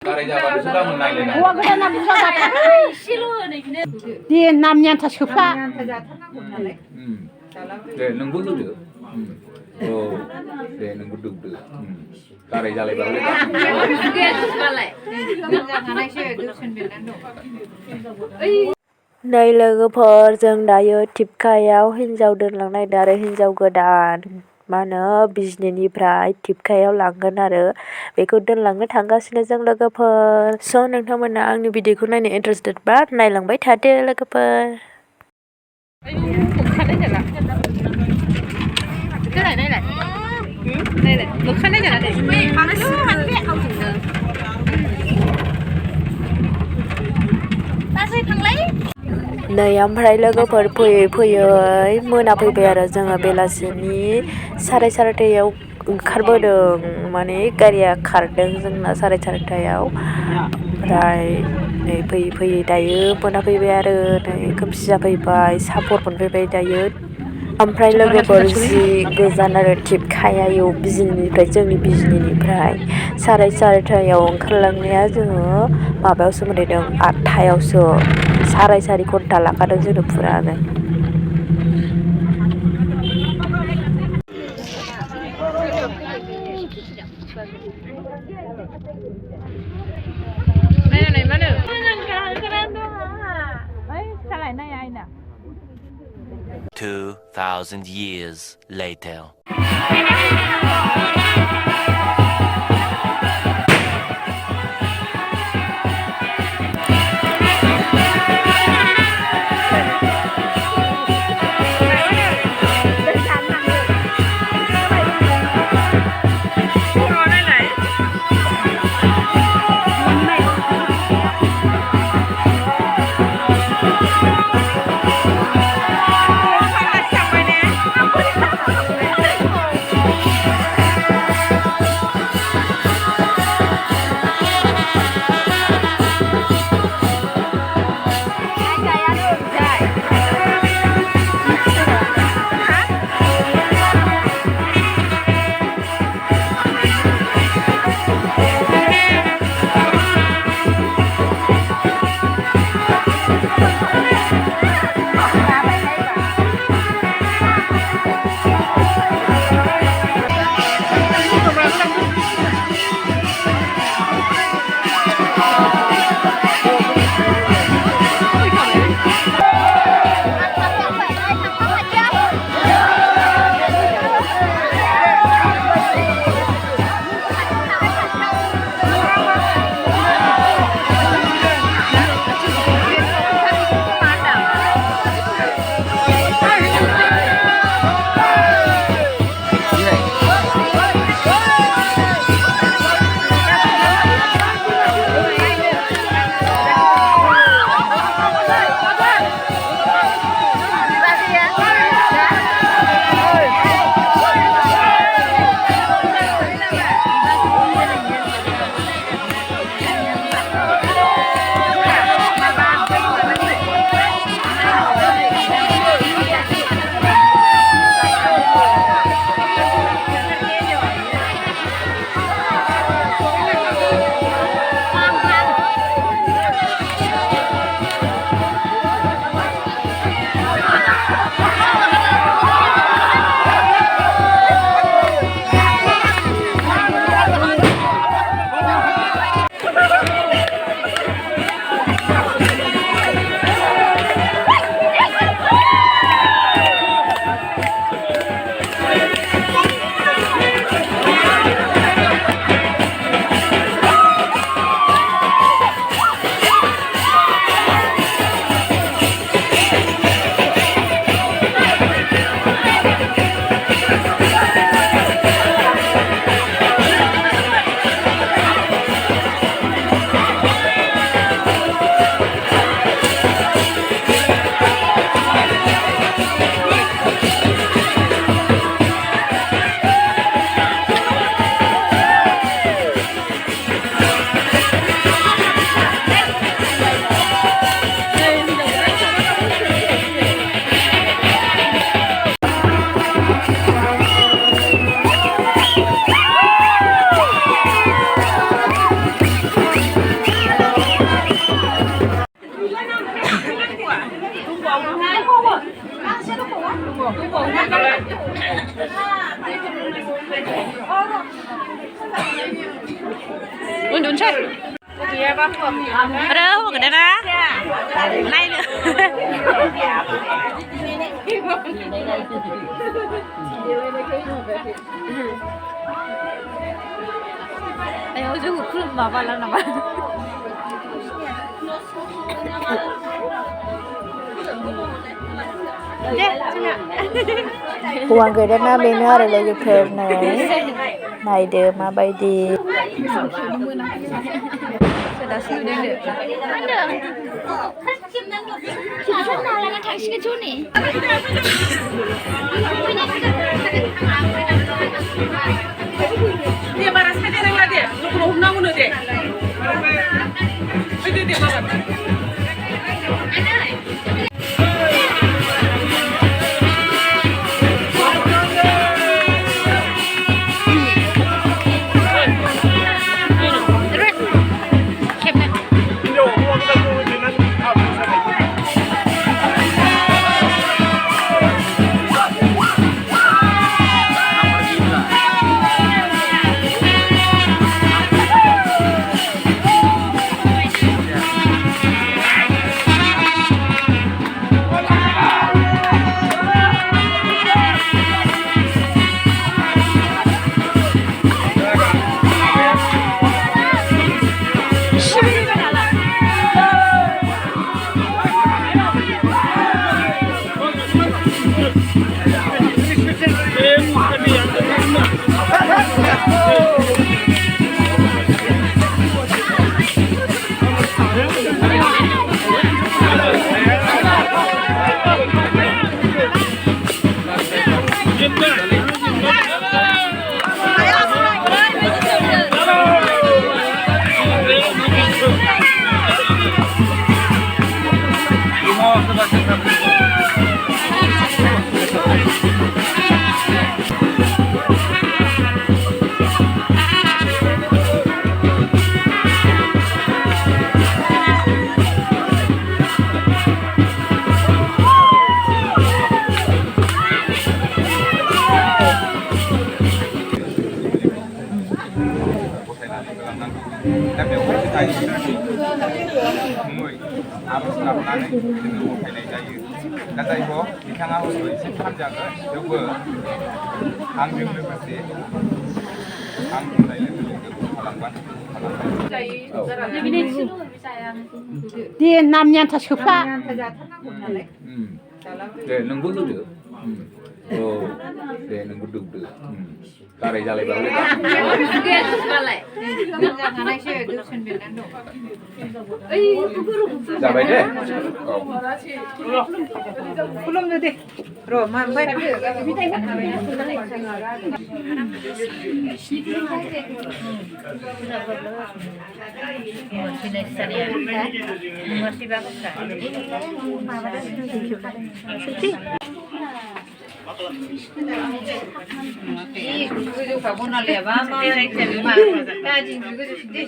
हौवा गोदाना बुरजा जाबाय दे नामनि आन्था सोफा दे नोंबो होदो औ दे नोंबो दौदो गाराय जालायबालाय नै लोगोफोर जों दायो टिपकायाव हिन्जाव दोनलांनाय आरो हिन्जाव गोदान मा होनो बिजनिनिफ्राय टिपकायाव लांगोन आरो बेखौ दोनलांनो थांगासिनो जों लोगोफोर स' नोंथांमोना आंनि भिडिअखौ नायनो इन्टारेस्टेड बा नायलांबाय थादो लोगोफोर नै ओमफ्राय लोगोफोर फैयै फैयै मोनाफैबाय आरो जोङो बेलासिनि 11:30 ओंखारबोदों माने गारिया खारदों जोंना 11:30 ओमफ्राय नै फैयै फैयै दायो मोनाफैबाय आरो नै खोमसि जाफैबाय सापर मोनफैबाय दायो ओमफ्राय लोगोफोर जि गोजान आरो टिपकायाव बिजनिनिफ्राय जोंनि बिजनिनिफ्राय 11:30 ओंखारलांनाया जोङो माबायावसो मोनहैदों 8:00आवसो 4.5 घन्टा लाखादों जोंनो फुरानो $2,000 years later. दोनसै Ada apa gede na? Lain. Ayo juga belum apa lah nama. Uang gede na bener ada lagi pernah. Naide mabaidi. Dia baras saja dengan dia. Lu unang unu deh. Itu dia bawa. दा बेवहाय गायोब्लासो मुङै आर'ज गाबनानै जोङो गथायनाय जायो दा जायखौ बिथाङा हयथ' एसे फानजागोन थेवबो आंजों लोगोसे आं बुंनाय लोगो लोगो खालामबानो दे नामनि आन्था सोफा दे नोंबो होदो औ दे नोंबो दौदो गाराय जालायबालाय जाबाय दे खुलुमदो दे र' मा ओमफ्राय गोजौखा बनाले बा मा मा गाजि गोजौसिन दे